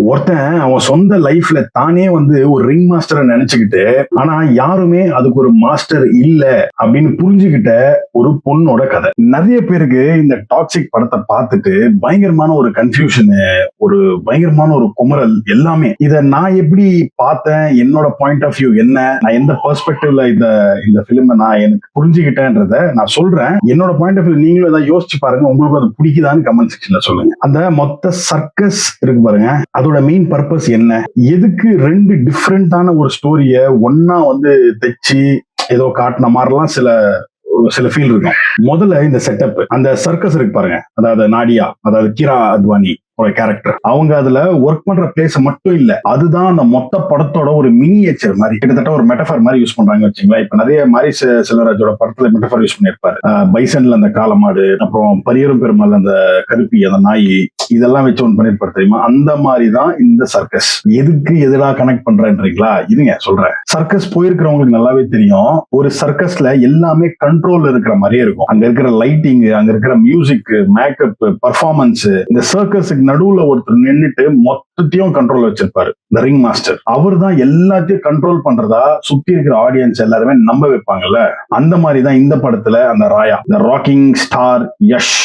ஒருத்தன் அவன் சொந்த லைஃப்ல தானே வந்து ஒரு ரிங் மாஸ்டரை நினைச்சுக்கிட்டு, ஆனா யாருமே அதுக்கு ஒரு மாஸ்டர் இல்ல அப்படின்னு புரிஞ்சுக்கிட்ட ஒரு பொண்ணோட கதை. நிறைய பேருக்கு இந்த டாக்ஸிக் படத்தை பார்த்துட்டு பயங்கரமான ஒரு கன்ஃபியூஷனு, ஒரு பயங்கரமான ஒரு குமரல் எல்லாமே. இத நான் எப்படி பார்த்தேன், என்னோட பாயிண்ட் ஆஃப் வியூ என்ன, நான் எந்த பெர்ஸ்பெக்டிவ்ல இந்த பிலிம் நான் எனக்கு புரிஞ்சுக்கிட்டேன்றத நான் சொல்றேன். என்னோட பாயிண்ட் ஆஃப் வியூ நீங்களும் ஏதாவது யோசிச்சு பாருங்க, உங்களுக்கு அது பிடிக்குதான்னு கமெண்ட் செக்ஷன்ல சொல்லுங்க. அந்த மொத்த சர்க்கஸ் இருக்கு பாருங்க, அதோட மெயின் பர்பஸ் என்ன, எதுக்கு ரெண்டு டிஃப்ரெண்டான ஒரு ஸ்டோரிய ஒன்னா வந்து தைச்சு ஏதோ காட்டின மாதிரிலாம் சில ஃபீல் இருக்கும். முதல்ல இந்த செட்டப், அந்த சர்க்கஸ் இருக்கு பாருங்க, அதாவது நாடியா, அதாவது கீரா அத்வானி ஒரு கேரக்டர், அவங்க அதுல ஒர்க் பண்ற பிளேஸ் மட்டும் இல்ல, அதுதான் அந்த மொத்த படத்தோட ஒரு மினியேச்சர் மாதிரி, கிட்டத்தட்ட ஒரு மெட்டஃபர் மாதிரி யூஸ் பண்றாங்க வச்சுங்களா. இப்ப நிறைய மாரி செல்வராஜோட படத்துல மெட்டஃபர் யூஸ் பண்ணிருப்பாரு. பைசன்ல அந்த காலமாடு, அப்புறம் பரியரும் பெருமாள் அந்த கருப்பி, அந்த நாய், இதெல்லாம் வச்சு ஒன்று பண்ணிருப்பாரு தெரியுமா. அந்த மாதிரிதான் இந்த சர்க்கஸ். எதுக்கு எதிராக கனெக்ட் பண்றேன்றீங்களா, இருங்க சொல்றேன். சர்க்கஸ் போயிருக்கிறவங்களுக்கு நல்லாவே தெரியும், ஒரு சர்க்கஸ்ல எல்லாமே கண்ட்ரோல் இருக்கிற மாதிரியே இருக்கும். அங்க இருக்கிற லைட்டிங், அங்க இருக்கிற மியூசிக், மேக்கப், பர்ஃபார்மன்ஸ், இந்த சர்க்கஸுக்கு நடுவுல ஒருத்தர் நின்னுட்டு மொத்தத்தையும் கண்ட்ரோல் வச்சிருப்பாரு, இந்த ரிங் மாஸ்டர். அவர் தான் எல்லாத்தையும் கண்ட்ரோல் பண்றதா சுத்தி இருக்கிற ஆடியன்ஸ் எல்லாருமே நம்ப வைப்பாங்கல்ல. அந்த மாதிரி தான் இந்த படத்துல அந்த ராயா, இந்த ராக்கிங் ஸ்டார் யஷ்,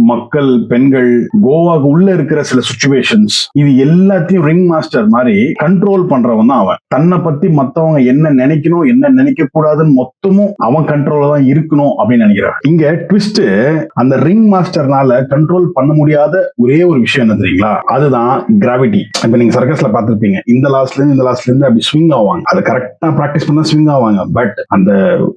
மக்கள், பெண்கள், கோவாக்கு உள்ள இருக்கிற சில சிச்சுவேஷன்ஸ், இது எல்லாத்தையும் ரிங் மாஸ்டர் மாதிரி கண்ட்ரோல் பண்றவன் தான் அவன். தன்னை பத்தி மத்தவங்க என்ன நினைக்கணும், என்ன நினைக்க கூடாதுன்னு மொத்தமும் அவன் கண்ட்ரோல தான் இருக்கணும் அப்படின்னு நினைக்கிறான். இங்க ட்விஸ்ட், அந்த ரிங் மாஸ்டர்னால கண்ட்ரோல் பண்ண முடியாத ஒரே ஒரு விஷயம் என்ன தெரியுங்களா, அதுதான் கிராவிட்டி. இப்ப நீங்க சர்க்கஸ்ல பாத்திருப்பீங்க, இந்த லாஸ்ட்ல இருந்து அப்படி ஸ்விங் ஆவாங்க, அதை கரெக்டா பிராக்டிஸ் பண்ணா ஸ்விங் ஆவாங்க. பட் அந்த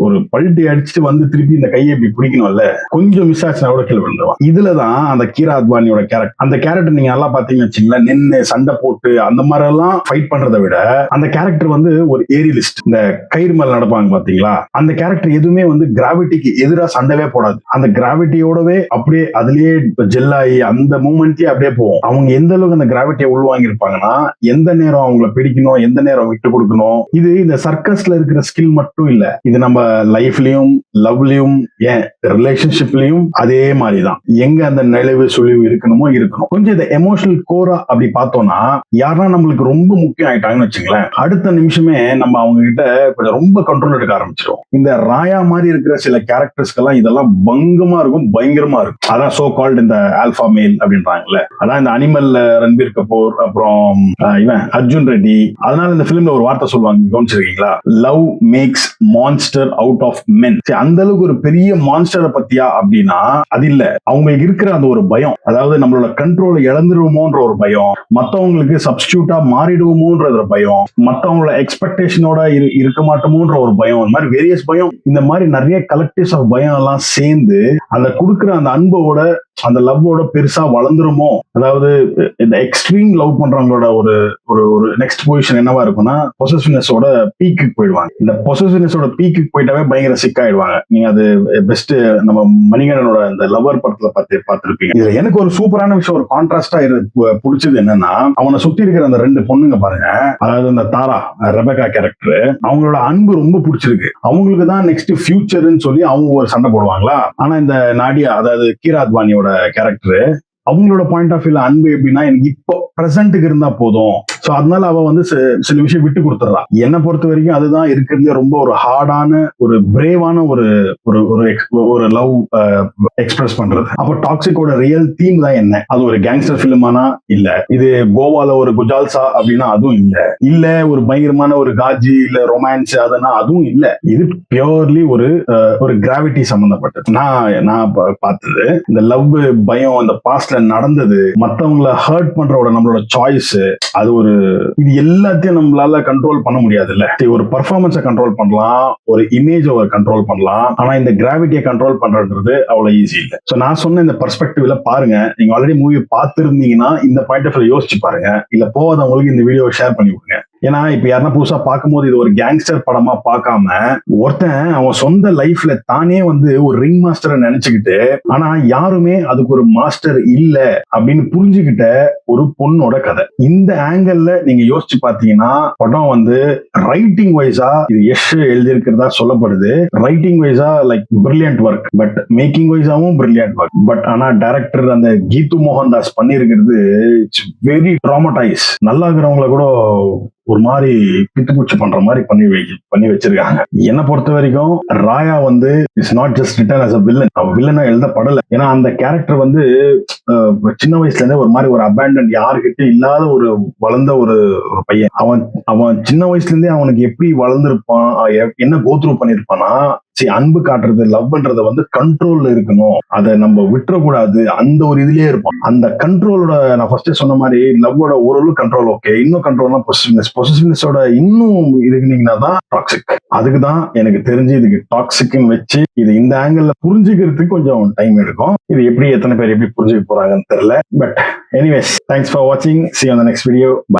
ஒரு பல்ட்டி அடிச்சுட்டு வந்து திருப்பி இந்த கையை இப்படி பிடிக்கணும்ல, கொஞ்சம் மிஸ் ஆச்சுன்னா கூட கீழே விழுந்துருவான். இதுலதான் அந்த கீரா அத்வானியோட கேரக்டர், அந்த கேரக்டர் நீங்க நல்லா பாத்தீங்கன்னு வச்சுங்களேன், நின்று சண்டை போட்டு அந்த மாதிரி எல்லாம் ஃபைட் பண்றதை விட அந்த கேரக்டர் வந்து ஒரு ஏரியலிஸ்ட், இந்த கயிறு மேல நடப்பாங்க பாத்தீங்களா, அந்த கேரக்டர் எதுவுமே வந்து கிராவிட்டிக்கு எதிராக சண்டவே போடாது. அந்த கிராவிட்டியோடவே அப்படியே அதுலயே ஜெல்லாயி அந்த மூமெண்ட்லயே அப்படியே போகும். அவங்க எந்த அளவுக்கு அந்த கிராவிட்டியை உள்வாங்கி இருப்பாங்கன்னா, எந்த நேரம் அவங்களை பிடிக்கணும், எந்த நேரம் விட்டு கொடுக்கணும். இது இந்த சர்க்கஸ்ல இருக்கிற ஸ்கில் மட்டும் இல்ல, இது நம்ம லைஃப்லயும், லவ்லயும், ஏன் ரிலேஷன்ஷிப்லயும் அதே மாதிரிதான். எங்க அந்த நிலைவு சுழிவு இருக்கணுமோ இருக்கணும். கொஞ்சம் இந்த எமோஷனல் கோரா அப்படி பார்த்தோம்னா, யாரா நம்மளுக்கு ரொம்ப முக்கியம் ஆயிட்டாங்கன்னு வச்சுங்களேன், அடுத்த நிமிஷமே நம்ம அவங்க கிட்ட கொஞ்சம் ரொம்ப கண்ட்ரோல் எடுக்க ஆரம்பிச்சிடும். இந்த ராயா மாதிரி இருக்கிற சில கேரக்டர்ஸ்க்கெல்லாம் இதெல்லாம் பங்கமா இருக்கும், பயங்கரமா இருக்கும். அதான் சோ கால்ட் இந்த ஆல்பா மேல் அப்படின்றாங்கல்ல, அதான் இந்த அனிமல்ல ரன்பீர் கபூர், அப்புறம் இவன் அர்ஜுன் ரெட்டி. அதனால இந்த பிலிம்ல ஒரு வார்த்தை சொல்லுவாங்க, கவனிச்சிருக்கீங்களா, love makes monster out of men. அந்த அளவுக்கு ஒரு பெரிய மான்ஸ்டரை பத்தியா அப்படின்னா அது இல்ல, அவங்களுக்கு இருக்கிற அந்த ஒரு பயம், அதாவது நம்மளோட கண்ட்ரோலை இழந்துருவோமோன்ற ஒரு பயம், மத்தவங்களுக்கு சப்ஸ்டியூட்டா மாறிடுவோமோன்ற ஒரு பயம், மத்தவங்களோட எக்ஸ்பெக்டேஷனோட இருக்க மாட்டோமோன்ற ஒரு பயம், இந்த மாதிரி வேரியஸ் பயம், இந்த மாதிரி நிறைய கலெக்டிவ்ஸ் ஆஃப் பயம் எல்லாம் சேர்ந்து அந்த கொடுக்குற அந்த அன்போட, அந்த லவ்வோட பெருசா வளர்ந்துருமோ. அதாவது இந்த எக்ஸ்ட்ரீம் லவ் பண்றவங்களோட ஒரு ஒரு நெக்ஸ்ட் பொசிஷன் என்னவா இருக்கும்னா, பொசசிவ்னஸோட பீக்கு போயிடுவாங்க. இந்த பொசசிவ்னஸோட பீக்கு போயிட்டாவே பயங்கர சிக்காயிடுவாங்க. நீங்க அது பெஸ்ட் நம்ம மணிகண்டனோட இந்த லவர் படத்துல பார்த்திருப்பீங்க. இதுல எனக்கு ஒரு சூப்பரான விஷயம், ஒரு கான்ட்ராஸ்டா பிடிச்சது என்னன்னா, அவனை சுத்தி இருக்கிற அந்த ரெண்டு பொண்ணுங்க பாருங்க, அதாவது அந்த தாரா, ரெபேக்கா கேரக்டர், அவங்களோட அன்பு ரொம்ப பிடிச்சிருக்கு. அவங்களுக்கு தான் நெக்ஸ்ட் ஃபியூச்சர்னு சொல்லி அவங்க ஒரு சண்டை போடுவாங்களா. ஆனா இந்த நாடியா, அதாவது கீரா அத்வானியோட கேரக்டர், அவங்களோட பாயிண்ட் ஆஃப் வியூல அன்பு எப்படின்னா, எனக்கு இப்போ பிரசன்ட்டுக்கு இருந்தா போதும். சோ அதனால அவ வந்து சில விஷயம் விட்டு கொடுத்துறா. என்னை பொறுத்த வரைக்கும் அதுதான் இருக்கிறதுல ரொம்ப ஒரு ஹார்டான, ஒரு பிரேவான ஒரு லவ் எக்ஸ்பிரஸ் பண்றது. அப்போ டாக்ஸிக்கோட ரியல் தீம் தான் என்ன, அது ஒரு கேங்ஸ்டர் பிலிமானா இல்ல, இது கோவால ஒரு குஜால்சா அப்படின்னா அதுவும் இல்ல ஒரு பயங்கரமான ஒரு காஜி இல்ல ரொமான்ஸ் அதனா அதுவும் இல்ல. இது பியோர்லி ஒரு கிராவிட்டி சம்பந்தப்பட்டது. நான் பார்த்தது இந்த லவ், பயம், அந்த பாஸ்ட்ல நடந்தது, மத்தவங்களை ஹர்ட் பண்றோட நம்மளோட சாய்ஸ், அது இது எல்லாத்தையும் நம்மளால கண்ட்ரோல் பண்ண முடியாது இல்ல. ஒரு பர்ஃபார்மன்ஸை கண்ட்ரோல் பண்ணலாம், ஒரு இமேஜை கண்ட்ரோல் பண்ணலாம், ஆனா இந்த கிராவிட்டியை கண்ட்ரோல் பண்றது அவ்வளவு ஈஸி இல்ல. சோ நான் சொன்ன இந்த பெர்ஸ்பெக்டிவ்ல பாருங்க, நீங்க ஆல்ரெடி மூவி பார்த்திருந்தீங்கன்னா இந்த பாயிண்ட் ஆஃப் வியூ யோசிச்சு பாருங்க, இல்ல போகாதவங்களுக்கு இந்த வீடியோவை ஷேர் பண்ணி விடுங்க. ஏன்னா இப்ப யாருன்னா புதுசா பார்க்கும்போது இது ஒரு கேங்ஸ்டர் படமா பார்க்காம ஒருத்தன் அவன் சொந்த லைஃப்ல தானே வந்து ஒரு ரிங் மாஸ்டரை நினைச்சுக்கிட்டு ஆனா யாருமே அதுக்கு ஒரு மாஸ்டர் இல்ல அப்படின்னு புரிஞ்சுக்கிட்ட ஒரு பொண்ணோட கதை. இந்த ஆங்கிள் நீங்க யோசிச்சு பாத்தீங்கன்னா படம் வந்து ரைட்டிங் வைஸா இது யஷ் எழுதியிருக்கிறதா சொல்லப்படுது. ரைட்டிங் வைஸா like brilliant work, but making வைஸாவும் பிரில்லியன்ட் ஒர்க். பட் ஆனா டைரக்டர் அந்த கீது மோகன்தாஸ் பண்ணியிருக்கிறது இட்ஸ் வெரி ட்ராமடைஸ். நல்லா இருக்கிறவங்கள கூட ஒரு மாதிரி பித்துப்பூச்சி பண்ற மாதிரி பண்ணி வச்சிருக்காங்க. என்னை பொறுத்த வரைக்கும் ராயா வந்து it's not just written as a villain. அவன் வில்லனா எழுதப்படல. ஏன்னா அந்த கேரக்டர் வந்து சின்ன வயசுல இருந்தே ஒரு மாதிரி ஒரு அபேண்டன், யாருக்கிட்ட இல்லாத ஒரு வளர்ந்த ஒரு பையன். அவன் சின்ன வயசுல இருந்தே அவனுக்கு எப்படி வளர்ந்துருப்பான், என்ன கோத்ரூ பண்ணிருப்பானா, அன்பு காட்டுறது லவ் பண்றத வந்து கண்ட்ரோல்ல இருக்கணும், அதை நம்ம விட்டுறக்கூடாது, அந்த ஒரு இதுலயே இருப்பான். அந்த கண்ட்ரோலோட நான் ஃபர்ஸ்டே சொன்ன மாதிரி லவ்வோட ஓரளவு கண்ட்ரோல் ஓகே, இன்னும் கண்ட்ரோல்னா பொசிசிவ்னஸோட இன்னும் இருந்தீங்கன்னா தான் டாக்ஸிக். அதுக்கு தான் எனக்கு தெரிஞ்சு இதுக்கு டாக்ஸிக்னு வச்சு இது இந்த ஆங்கிள் புரிஞ்சுக்கிறதுக்கு கொஞ்சம் டைம் எடுக்கும். இது எப்படி எத்தனை பேர் எப்படி புரிஞ்சுக்க போறாங்கன்னு தெரியல. பட் எனிவேஸ், தேங்க்ஸ் ஃபார் வாட்சிங். See you on the next video. Bye.